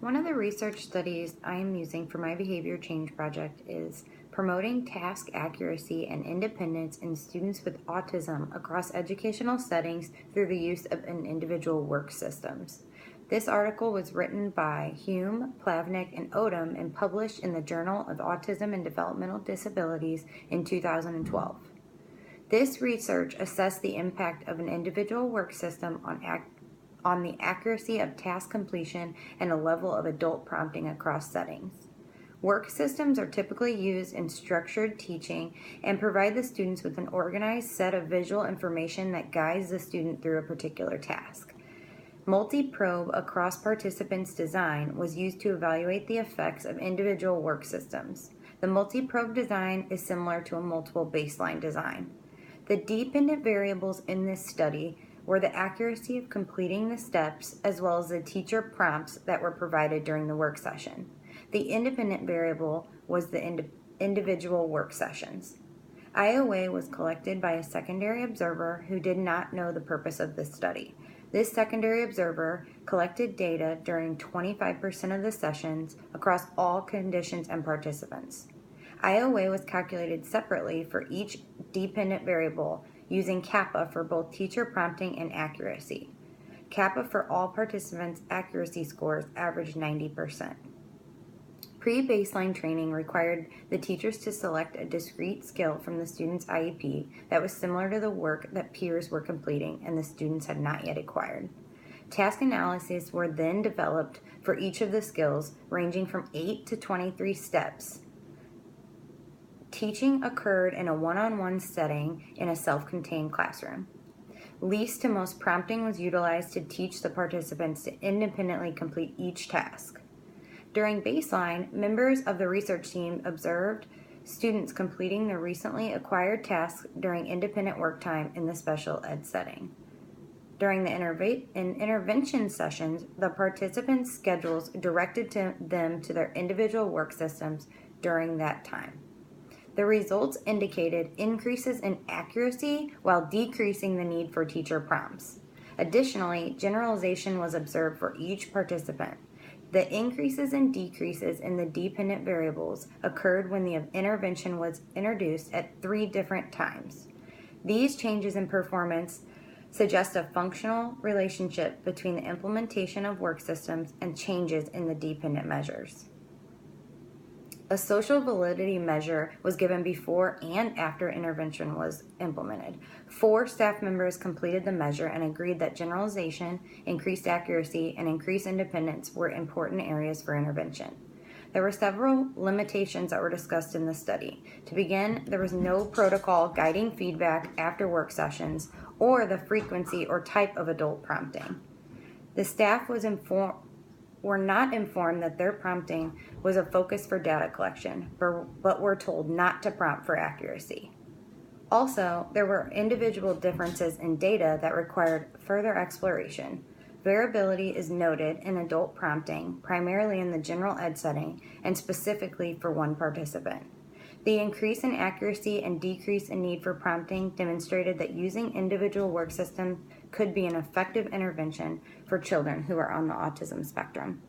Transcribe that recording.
One of the research studies I am using for my behavior change project is promoting task accuracy and independence in students with autism across educational settings through the use of an individual work systems. This article was written by Hume, Plavnik, and Odom and published in the Journal of Autism and Developmental Disabilities in 2012. This research assessed the impact of an individual work system on the accuracy of task completion and a level of adult prompting across settings. Work systems are typically used in structured teaching and provide the students with an organized set of visual information that guides the student through a particular task. Multi-probe across participants design was used to evaluate the effects of individual work systems. The multi-probe design is similar to a multiple baseline design. The dependent variables in this study were the accuracy of completing the steps as well as the teacher prompts that were provided during the work session. The independent variable was the individual work sessions. IOA was collected by a secondary observer who did not know the purpose of this study. This secondary observer collected data during 25% of the sessions across all conditions and participants. IOA was calculated separately for each dependent variable using kappa for both teacher prompting and accuracy. Kappa for all participants' accuracy scores averaged 90%. Pre-baseline training required the teachers to select a discrete skill from the student's IEP that was similar to the work that peers were completing and the students had not yet acquired. Task analyses were then developed for each of the skills, ranging from 8 to 23 steps. Teaching occurred in a one-on-one setting in a self-contained classroom. Least to most prompting was utilized to teach the participants to independently complete each task. During baseline, members of the research team observed students completing their recently acquired tasks during independent work time in the special ed setting. During the intervention sessions, the participants' schedules directed them to their individual work systems during that time. The results indicated increases in accuracy while decreasing the need for teacher prompts. Additionally, generalization was observed for each participant. The increases and decreases in the dependent variables occurred when the intervention was introduced at 3 different times. These changes in performance suggest a functional relationship between the implementation of work systems and changes in the dependent measures. A social validity measure was given before and after intervention was implemented. 4 staff members completed the measure and agreed that generalization, increased accuracy, and increased independence were important areas for intervention. There were several limitations that were discussed in the study. To begin, there was no protocol guiding feedback after work sessions or the frequency or type of adult prompting. The staff were not informed that their prompting was a focus for data collection, but were told not to prompt for accuracy. Also, there were individual differences in data that required further exploration. Variability is noted in adult prompting, primarily in the general ed setting, and specifically for one participant. The increase in accuracy and decrease in need for prompting demonstrated that using individual work systems could be an effective intervention for children who are on the autism spectrum.